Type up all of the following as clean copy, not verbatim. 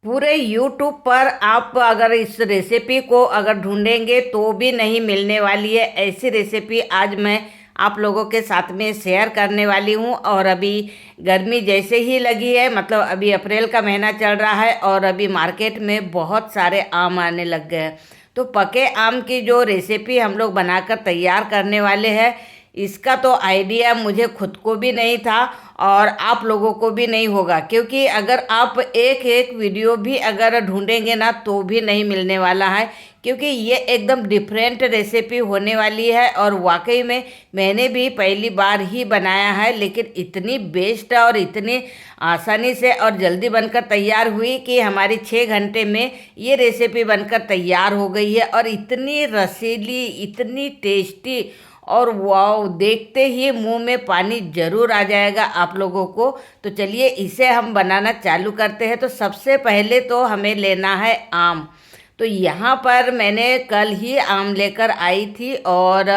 पूरे यूट्यूब पर आप अगर इस रेसिपी को अगर ढूंढेंगे तो भी नहीं मिलने वाली है। ऐसी रेसिपी आज मैं आप लोगों के साथ में शेयर करने वाली हूँ। और अभी गर्मी जैसे ही लगी है, मतलब अभी अप्रैल का महीना चल रहा है और अभी मार्केट में बहुत सारे आम आने लग गए हैं। तो पके आम की जो रेसिपी हम लोग बनाकर तैयार करने वाले हैं, इसका तो आइडिया मुझे खुद को भी नहीं था और आप लोगों को भी नहीं होगा, क्योंकि अगर आप एक एक वीडियो भी अगर ढूंढेंगे ना तो भी नहीं मिलने वाला है, क्योंकि ये एकदम डिफरेंट रेसिपी होने वाली है। और वाकई में मैंने भी पहली बार ही बनाया है, लेकिन इतनी बेस्ट और इतनी आसानी से और जल्दी बनकर तैयार हुई कि हमारी 6 घंटे में ये रेसिपी बनकर तैयार हो गई है। और इतनी रसीली, इतनी टेस्टी, और वाव, देखते ही मुंह में पानी जरूर आ जाएगा आप लोगों को। तो चलिए इसे हम बनाना चालू करते हैं। तो सबसे पहले तो हमें लेना है आम। तो यहाँ पर मैंने कल ही आम लेकर आई थी और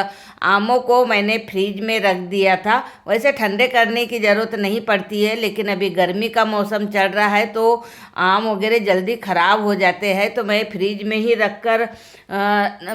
आमों को मैंने फ्रीज में रख दिया था। वैसे ठंडे करने की ज़रूरत नहीं पड़ती है, लेकिन अभी गर्मी का मौसम चल रहा है तो आम वगैरह जल्दी ख़राब हो जाते हैं, तो मैं फ्रीज में ही रख कर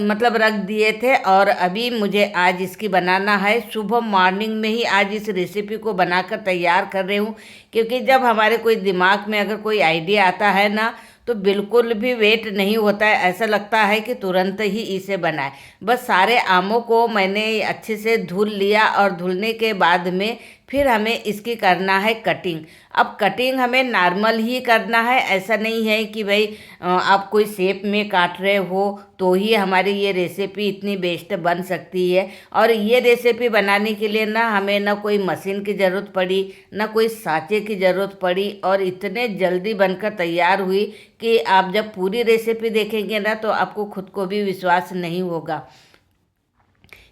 मतलब रख दिए थे। और अभी मुझे आज इसकी बनाना है। सुबह मॉर्निंग में ही आज इस रेसिपी को बनाकर तैयार कर रही हूँ, क्योंकि जब हमारे कोई दिमाग में अगर कोई आइडिया आता है ना, तो बिल्कुल भी वेट नहीं होता है, ऐसा लगता है कि तुरंत ही इसे बनाए। बस सारे आमों को मैंने अच्छे से धुल लिया और धुलने के बाद में फिर हमें इसकी करना है कटिंग। अब कटिंग हमें नॉर्मल ही करना है, ऐसा नहीं है कि भाई आप कोई शेप में काट रहे हो तो ही हमारी ये रेसिपी इतनी बेस्ट बन सकती है। और ये रेसिपी बनाने के लिए ना हमें ना कोई मशीन की ज़रूरत पड़ी, ना कोई साँचे की ज़रूरत पड़ी, और इतने जल्दी बनकर तैयार हुई कि आप जब पूरी रेसिपी देखेंगे ना तो आपको खुद को भी विश्वास नहीं होगा।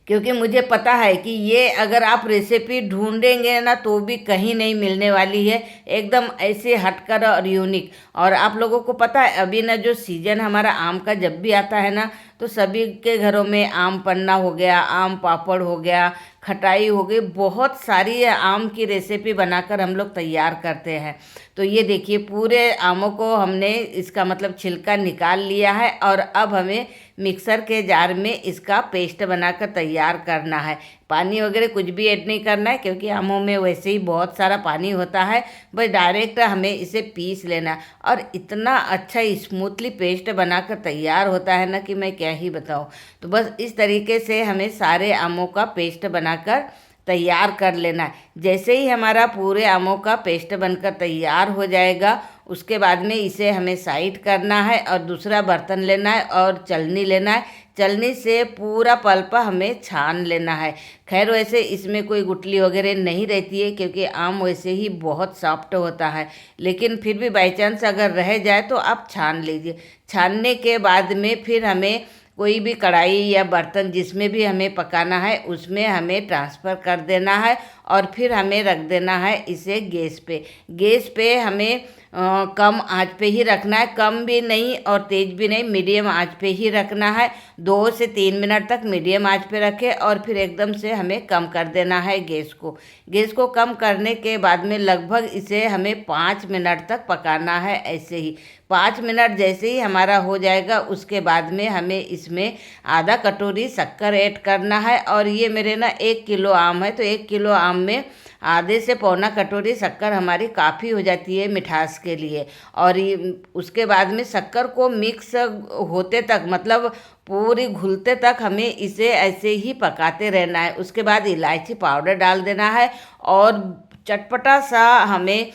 क्योंकि मुझे पता है कि ये अगर आप रेसिपी ढूंढेंगे ना तो भी कहीं नहीं मिलने वाली है, एकदम ऐसे हटकर और यूनिक। और आप लोगों को पता है अभी ना जो सीजन हमारा आम का जब भी आता है ना, तो सभी के घरों में आम पन्ना हो गया, आम पापड़ हो गया, खटाई हो गई, बहुत सारी आम की रेसिपी बनाकर हम लोग तैयार करते हैं। तो ये देखिए पूरे आमों को हमने इसका मतलब छिलका निकाल लिया है और अब हमें मिक्सर के जार में इसका पेस्ट बनाकर तैयार करना है। पानी वगैरह कुछ भी ऐड नहीं करना है, क्योंकि आमों में वैसे ही बहुत सारा पानी होता है। बस डायरेक्ट हमें इसे पीस लेना है और इतना अच्छा स्मूथली पेस्ट बनाकर तैयार होता है ना कि मैं क्या ही बताऊँ। तो बस इस तरीके से हमें सारे आमों का पेस्ट बनाकर तैयार कर लेना है। जैसे ही हमारा पूरे आमों का पेस्ट बनकर तैयार हो जाएगा, उसके बाद में इसे हमें साइड करना है और दूसरा बर्तन लेना है और छलनी लेना है। छलनी से पूरा पल्प हमें छान लेना है। खैर वैसे इसमें कोई गुठली वगैरह नहीं रहती है, क्योंकि आम वैसे ही बहुत सॉफ्ट होता है, लेकिन फिर भी बाई चांस अगर रह जाए तो आप छान लीजिए। छानने के बाद में फिर हमें कोई भी कढ़ाई या बर्तन जिसमें भी हमें पकाना है उसमें हमें ट्रांसफ़र कर देना है और फिर हमें रख देना है इसे गैस पे। गैस पे हमें कम आंच पे ही रखना है, कम भी नहीं और तेज़ भी नहीं, मीडियम आंच पे ही रखना है। 2 से 3 मिनट तक मीडियम आंच पे रखें और फिर एकदम से हमें कम कर देना है गैस को। गैस को कम करने के बाद में लगभग इसे हमें 5 मिनट तक पकाना है ऐसे ही। 5 मिनट जैसे ही हमारा हो जाएगा, उसके बाद में हमें इसमें आधा कटोरी शक्कर ऐड करना है। और ये मेरे ना 1 किलो आम है, तो 1 किलो आम में आधे से पौना कटोरी शक्कर हमारी काफ़ी हो जाती है मिठास के लिए। और ये उसके बाद में शक्कर को मिक्स होते तक, मतलब पूरी घुलते तक हमें इसे ऐसे ही पकाते रहना है। उसके बाद इलायची पाउडर डाल देना है और चटपटा सा हमें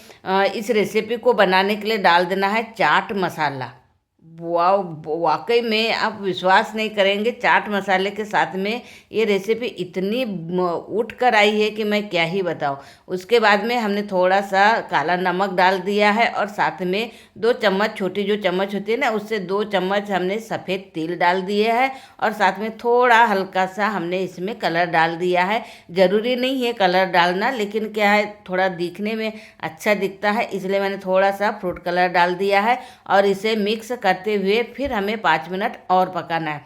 इस रेसिपी को बनाने के लिए डाल देना है चाट मसाला। वाह, वाकई में आप विश्वास नहीं करेंगे, चाट मसाले के साथ में ये रेसिपी इतनी उठ कर आई है कि मैं क्या ही बताऊँ। उसके बाद में हमने थोड़ा सा काला नमक डाल दिया है और साथ में 2 चम्मच, छोटी जो चम्मच होती है ना, उससे 2 चम्मच हमने सफ़ेद तिल डाल दिए है और साथ में थोड़ा हल्का सा हमने इसमें कलर डाल दिया है। ज़रूरी नहीं है कलर डालना, लेकिन क्या है थोड़ा दिखने में अच्छा दिखता है, इसलिए मैंने थोड़ा सा फ्रूट कलर डाल दिया है। और इसे मिक्स करते हुए फिर हमें 5 मिनट और पकाना है।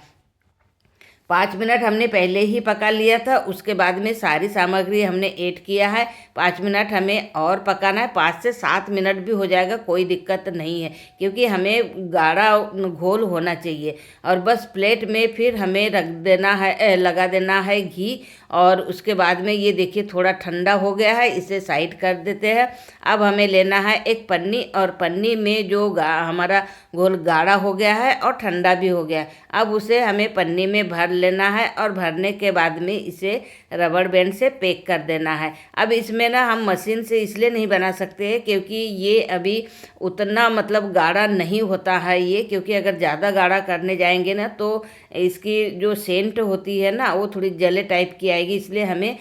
5 मिनट हमने पहले ही पका लिया था। उसके बाद में सारी सामग्री हमने ऐड किया है। 5 मिनट हमें और पकाना है, 5 से 7 मिनट भी हो जाएगा, कोई दिक्कत नहीं है, क्योंकि हमें गाढ़ा घोल होना चाहिए। और बस प्लेट में फिर हमें रख देना है, लगा देना है घी। और उसके बाद में ये देखिए थोड़ा ठंडा हो गया है, इसे साइड कर देते हैं। अब हमें लेना है एक पन्नी, और पन्नी में जो हमारा घोल गाढ़ा हो गया है और ठंडा भी हो गया है, अब उसे हमें पन्नी में भर लेना है। और भरने के बाद में इसे रबड़ बैंड से पैक कर देना है। अब इसमें ना हम मशीन से इसलिए नहीं बना सकते हैं क्योंकि ये अभी उतना मतलब गाढ़ा नहीं होता है ये, क्योंकि अगर ज़्यादा गाढ़ा करने जाएंगे ना तो इसकी जो सेंट होती है ना वो थोड़ी जले टाइप की आएगी। इसलिए हमें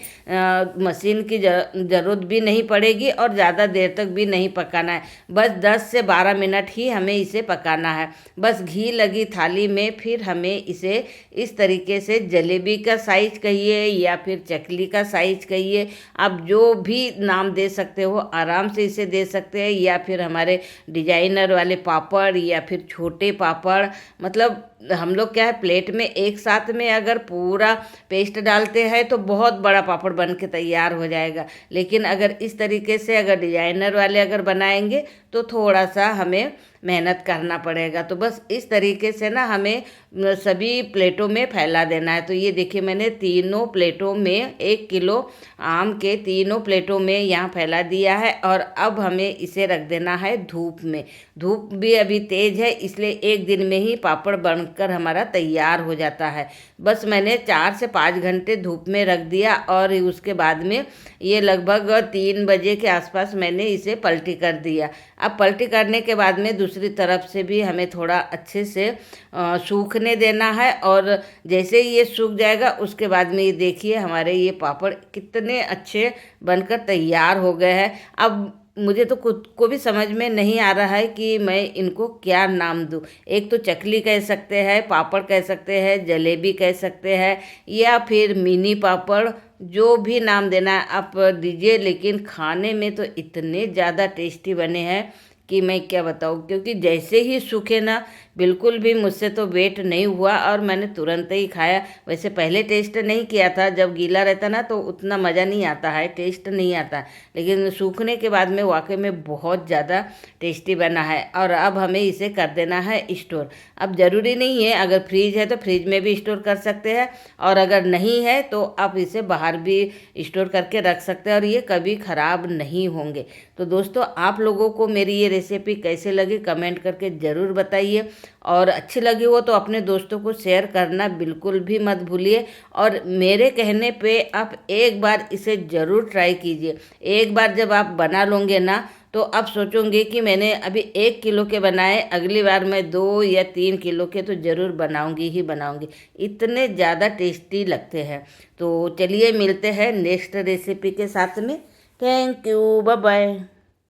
मशीन की ज़रूरत भी नहीं पड़ेगी और ज़्यादा देर तक भी नहीं पकाना है। बस 10 से 12 मिनट ही हमें इसे पकाना है। बस घी लगी थाली में फिर हमें इसे इस तरीके से जलेबी का साइज कहिए या फिर चकली का साइज कहिए, आप जो भी नाम दे सकते हो आराम से इसे दे सकते हैं। या फिर हमारे डिजाइनर वाले पापड़ या फिर छोटे पापड़, मतलब हम लोग क्या है प्लेट में एक साथ में अगर पूरा पेस्ट डालते हैं तो बहुत बड़ा पापड़ बन के तैयार हो जाएगा। लेकिन अगर इस तरीके से अगर डिजाइनर वाले अगर बनाएंगे तो थोड़ा सा हमें मेहनत करना पड़ेगा। तो बस इस तरीके से ना हमें सभी प्लेटों में फैला देना है। तो ये देखिए मैंने तीनों प्लेटों में 1 किलो आम के तीनों प्लेटों में यहाँ फैला दिया है। और अब हमें इसे रख देना है धूप में। धूप भी अभी तेज़ है, इसलिए एक दिन में ही पापड़ बनकर हमारा तैयार हो जाता है। बस मैंने 4 से 5 घंटे धूप में रख दिया और उसके बाद में ये लगभग 3 बजे के आसपास मैंने इसे पलटी कर दिया। अब पलटी करने के बाद में दूसरी तरफ से भी हमें थोड़ा अच्छे से सूखने देना है। और जैसे ही ये सूख जाएगा उसके बाद में ये देखिए हमारे ये पापड़ कितने अच्छे बनकर तैयार हो गए हैं। अब मुझे तो खुद को भी समझ में नहीं आ रहा है कि मैं इनको क्या नाम दूँ। एक तो चकली कह सकते हैं, पापड़ कह सकते हैं, जलेबी कह सकते हैं, या फिर मिनी पापड़, जो भी नाम देना है आप दीजिए। लेकिन खाने में तो इतने ज़्यादा टेस्टी बने हैं कि मैं क्या बताऊँ, क्योंकि जैसे ही सूखे ना बिल्कुल भी मुझसे तो वेट नहीं हुआ और मैंने तुरंत ही खाया। वैसे पहले टेस्ट नहीं किया था, जब गीला रहता ना तो उतना मज़ा नहीं आता है, टेस्ट नहीं आता, लेकिन सूखने के बाद में वाकई में बहुत ज़्यादा टेस्टी बना है। और अब हमें इसे कर देना है स्टोर। अब ज़रूरी नहीं है, अगर फ्रीज है तो फ्रिज में भी स्टोर कर सकते हैं, और अगर नहीं है तो आप इसे बाहर भी स्टोर करके रख सकते हैं और ये कभी ख़राब नहीं होंगे। तो दोस्तों आप लोगों को मेरी ये रेसिपी कैसे लगी कमेंट करके ज़रूर बताइए, और अच्छी लगी हो तो अपने दोस्तों को शेयर करना बिल्कुल भी मत भूलिए। और मेरे कहने पे आप एक बार इसे ज़रूर ट्राई कीजिए। एक बार जब आप बना लोगे ना तो आप सोचोगे कि मैंने अभी 1 किलो के बनाए, अगली बार मैं 2 या 3 किलो के तो ज़रूर बनाऊंगी ही बनाऊंगी। इतने ज़्यादा टेस्टी लगते हैं। तो चलिए मिलते हैं नेक्स्ट रेसिपी के साथ में। Thank you, bye bye.